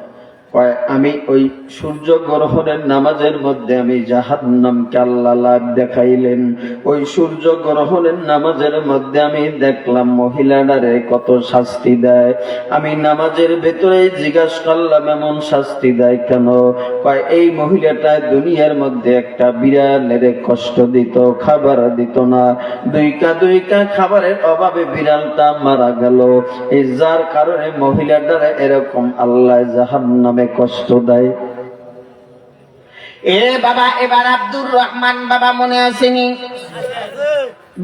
আমি ওই সূর্য গ্রহণের নামাজের মধ্যে আমি জাহান্নামকে আল্লাহ লাভ দেখাইলেন। ওই সূর্য গ্রহণের নামাজের মধ্যে আমি দেখলাম মহিলাটারে কত শাস্তি দেয়। আমি নামাজের ভেতরে জিজ্ঞাসা করলাম এমন শাস্তি দেয় কেন? কয় এই মহিলাটা দুনিয়ার মধ্যে একটা বিড়ালের কষ্ট দিত, খাবার দিত না, দুইকা খাবারের অভাবে বিড়ালটা মারা গেল। এই যার কারণে মহিলাটারে এরকম আল্লাহ জাহান্নামে কষ্ট দেয়। এ বাবা এবার আব্দুর রহমান বাবা মনে আসেনি?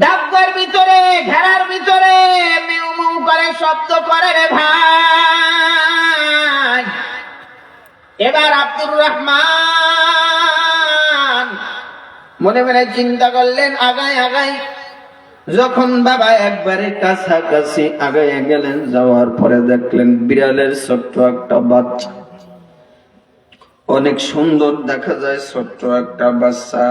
ডাব্বার ভিতরে ঘেরার ভিতরে মিউ মিউ করে শব্দ করে রে ভাই। এবার আব্দুর রহমান মনে মনে চিন্তা করলেন, আগাই আগাই। যখন বাবা একবারে কাছাকাছি আগাইয়া গেলেন, যাওয়ার পরে দেখলেন বিড়ালের ছোট্ট একটা বাচ্চা, অনেক সুন্দর দেখা যায় ছোট্ট একটা বাচ্চা।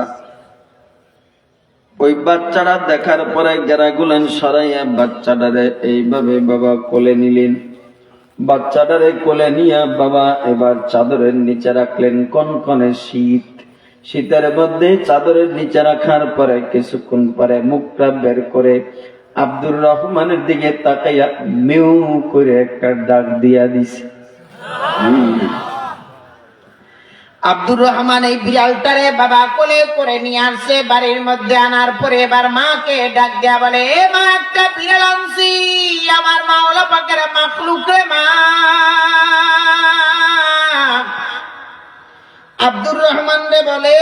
ওই বাচ্চাটা দেখার পরে গেরাগুলেন সরাইয়া বাচ্চাটারে এইভাবে বাবা কোলে নিলেন। বাচ্চাটারে কোলে নিয়ে বাবা এবার চাদরের নিচে রাখলেন। কনকনে শীত, শীতের মধ্যে চাদরের নিচে রাখার পরে কিছুক্ষণ পরে মুখটা বের করে আব্দুর রহমানের দিকে তাকাইয়া মিউ করে একটা ডাক দিয়া দিছে। আব্দুর রহমান এই বিড়ালটারে বাবা কোলে করে নিয়ে আসছে বাড়ির মধ্যে। আনার পরে এবার মাকে ডাক দেয়া বলে, এ মা, একটা বিড়াল আনছি, আমার মাওলা পাকের মাখলুক রে মা। আব্দুর রহমান রে বলে,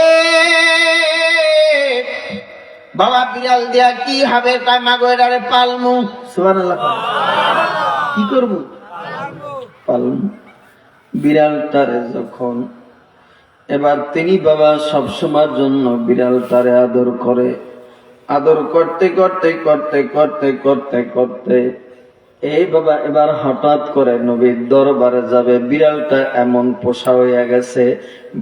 বাবা বিড়াল দিয়া কি হবে? কয় মাগো এটারে পালমু। সুবহানাল্লাহ। কি করবো? পালমু। বিড়ালটারে যখন এবার তিনি বাবা সবসময়ের জন্য বিড়ালটারে আদর করে, আদর করতে করতে করতে করতে করতে করতে এই বাবা এবার হঠাৎ করে নবীর দরবারে যাবে। বিড়ালটা এমন পোষা হয়ে গেছে,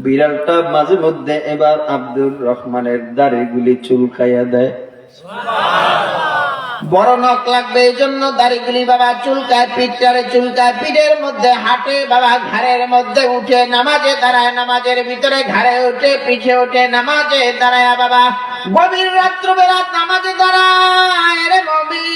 বিড়ালটা মাঝে মধ্যে এবার আব্দুর রহমানের দাড়িগুলি চুলকাইয়া দেয়। বড় নখ লাগবে এই জন্য দাড়িগুলি বাবা চুলকায়, পিঠটারে চুলকায়, পিঠের মধ্যে হাঁটে বাবা, ঘাড়ের মধ্যে উঠে নামাজে দাঁড়ায়, নামাজের ভিতরে ঘাড়ে উঠে, পিঠে উঠে নামাজে দাঁড়ায় বাবা। গভীর রাত্রবেলা নামাজে দাঁড়ায় রে নবী।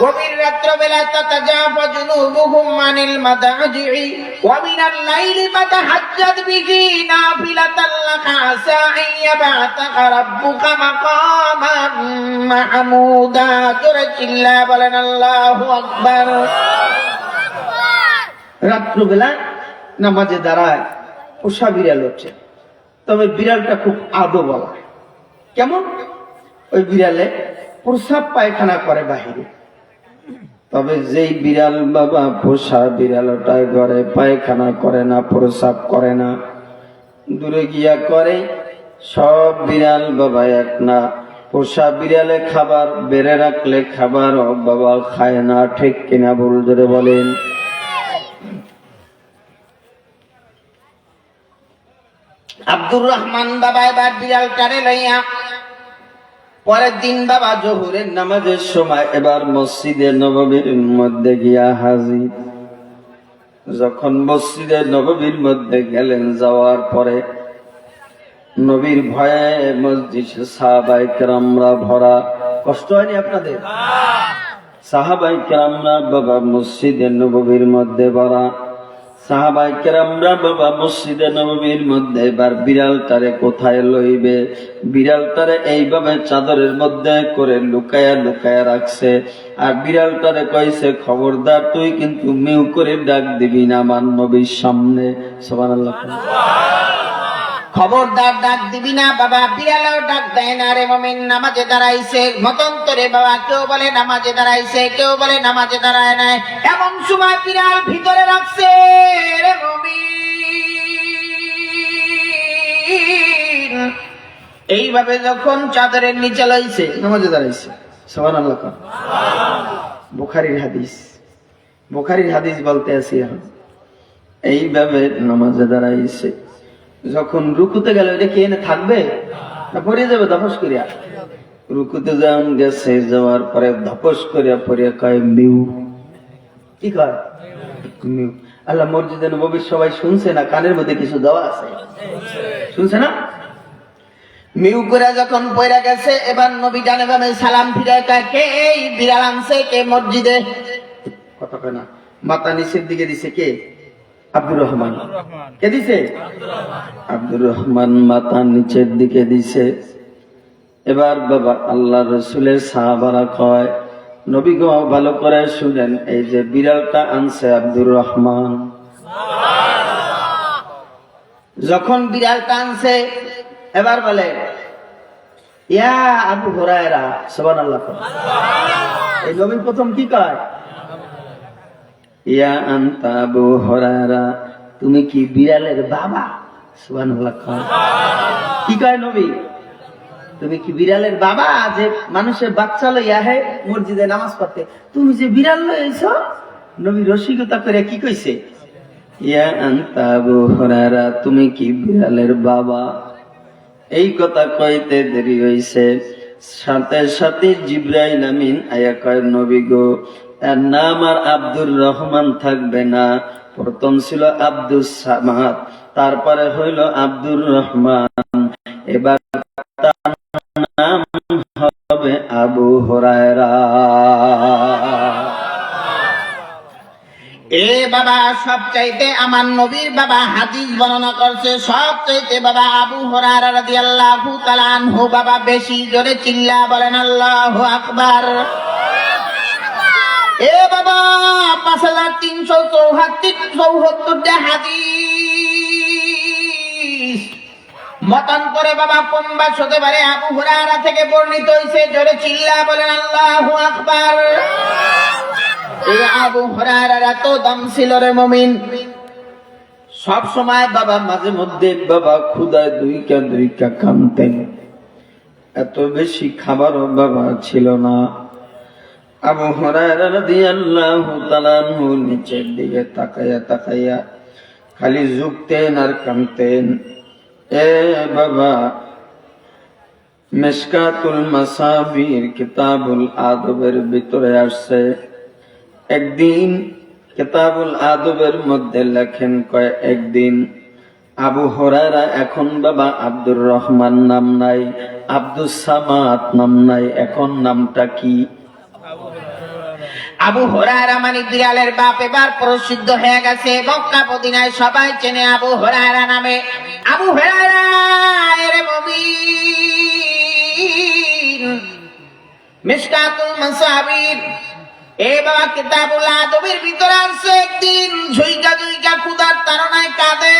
গভীর রাত্রবেলা তাতাজাফা জুনুবুহুম আনিল মাদাজি'i ওয়া মিনাল লাইলি ফাতাহাজ্জাদ বিহি নাফিলাতাল লাকা আসা আন ইয়াবআতাকা রাব্বুকা মাকামান মাহমুদা। জোরে চিল্লা বলেন আল্লাহু আকবার। রাত্রবেলা নামাজে দাঁড়ায়, পোষা বিড়াল হচ্ছে, তবে বিড়ালটা খুব আদোওয়ালা। কেমন? ওই বিড়ালে প্রসাব পায়খানা করে বাহিরে, তবে যেই বিড়াল বাবা পোষা বিড়ালটায় ঘরে পায়খানা করে না, প্রসাব করে না, দূরে গিয়া করে। সব বিড়াল বাবা এক না। পোষা বিড়ালে খাবার বেড়ে রাখলে খাবার বাবা খায় না, ঠিক কিনা ভুল ধরে বলেন? আব্দুর রহমান বাবা এবার বিড়ালটারে লইয়া পরের দিন বাবা জোহরের নামাজের সময় এবার মসজিদে নববীর মধ্যে গিয়া হাজির। যখন মসজিদে নববীর মধ্যে গেলেন, যাওয়ার পরে নবীর ভয়ে মসজিদ সাহাবায়ে কেরামরা ভরা। কষ্ট হয়নি আপনাদের? সাহাবায়ে কেরামরা বাবা মসজিদে নববীর মধ্যে ভরা। সাহাবায়ে কেরামরা বাবা মসজিদে নববীর মধ্যে এবার বিড়ালটারে কোথায় লইবে? বিড়ালটারে এইভাবে চাদরের মধ্যে করে লুকায়া লুকায়া রাখছে। আর বিড়ালটারে কইছে, খবরদার তুই কিন্তু মিউ করে ডাক দিবি না আমার নবীর সামনে। সুবহানাল্লাহ। খবরদার ডাক দিবি না বাবা। বিড়ালও ডাক দেয় না রে মুমিন। নামাজে দাঁড়াইছে মতন্তরে বাবা, কেউ বলে নামাজে দাঁড়াইছে, কেউ বলে নামাজে দাঁড়ায় নাই। এমন সময় বিড়াল ভিতরে রাখছে রে মুমিন। এইভাবে যখন চাদরের নিচে লইছে নামাজে দাঁড়াইছে, সুবহানাল্লাহ। বুখারীর হাদিস, বুখারীর হাদিস বলতে আছি এখন। এইভাবে নামাজে দাঁড়াইছে, যখন রুকুতে গেল, এটা কি এনে থাকবে না পড়ে যাবে ধপস করিয়া? রুকুতে যখন গেছে, যাওয়ার পরে ধপস করিয়া পড়িয়া কয় মিউ। কি কয়? মিউ। আল্লাহ মসজিদে নববীর সবাই শুনছে না? কানের মধ্যে কিছু দেওয়া আছে, শুনছে না? মিউ করে যখন পয়রা গেছে, এবার নবী ডানে বামে সালাম ফিরায় কয়, কে এই বিড়াল আনছে কে মসজিদে? কথা কয় না। মাথা নিচের দিকে দিছে কে? আব্দুর রহমান। কে দিছে? আব্দুর রহমান মাথা নিচের দিকে দিছে। এবার বাবা আল্লাহ রসুলের সাহাবারা কয়, নবী গো ভালো করে শুনেন, এই যে বিড়ালটা আনছে আব্দুর রহমান। যখন বিড়ালটা আনছে, এবার বলে ইয়া আবু হুরায়রা, সুবহানাল্লাহ। এই নবী প্রথম কি কয়? ইয়া আনতা আবু হুরায়রা, তুমি কি বিড়ালের বাবা? সুবহানাল্লাহ। কি কয় নবী? তুমি কি বিড়ালের বাবা যে মানুষের বাচ্চা লইয়া হে মসজিদে নামাজ পড়তে, তুমি যে বিড়াল লইছ? নবী রসিকতা করে কি কইছে? ইয়া আনতা আবু হুরায়রা, তুমি কি বিড়ালের বাবা? এই কথা কইতে দেরি হইছে, সাথে সাথে জিবরাইল আমিন আয়া কয়, নবী গো, এর নাম আর আব্দুর রহমান থাকবে না। প্রথম ছিল আব্দুস সামাদ, তারপরে হইল আব্দুর রহমান, এবার তার নাম হবে আবু হুরায়রা। এ বাবা, সব চাইতে আমার নবীর বাবা হাদিস বর্ণনা করছে, সব চাইতে বাবা আবু হুরায়রা রাদিয়াল্লাহু তাআলা আনহু বাবা বেশি জোরে চিল্লা বলেন আল্লাহু আকবার। এ বাবা 5374 হাদিস মতান্তরে বাবা কমবাস হতে পারে, আবু হুরায়রা থেকে বর্ণিত হয়েছে। জোরে চিল্লা বলেন আল্লাহু আকবার। এই আবু হুরায়রার এত দাম ছিল রে মুমিন, সব সময় বাবা মাঝে মধ্যে বাবা ক্ষুধায় দুইকা কামতেন। এত বেশি খাবারও বাবা ছিল না। আবু হুরায়রা রাদিয়াল্লাহু তাআলা আনহু নিচের দিকে তাকাইয়া তাকাইয়া খালি ঝুঁকতেন আর কামতেন। এ বাবা, মিশকাতুল মাসাবির কিতাবুল আদবের ভিতরে আসছে, একদিন কিতাবুল আদবের মধ্যে লেখেন, কয় একদিন আবু হুরায়রা, এখন বাবা আব্দুর রহমান নাম নাই, আব্দুস সামাদ নাম নাই, এখন নামটা কি? আবু হুরায়রা মানে বিড়ালের বাপ এবার প্রসিদ্ধ হয়ে গেছে। মক্কা মদিনায় সবাই চেনে আবু হুরায়রা নামে। আবু হুরায়রা এরে মুমিন, মিশকাতুল মাসাবির এ বাবা কিতাবুল আদবের ভিতরে আছে, একদিন ঝুইকা ঝুইকা ক্ষুধার তাড়নায় কাঁদে।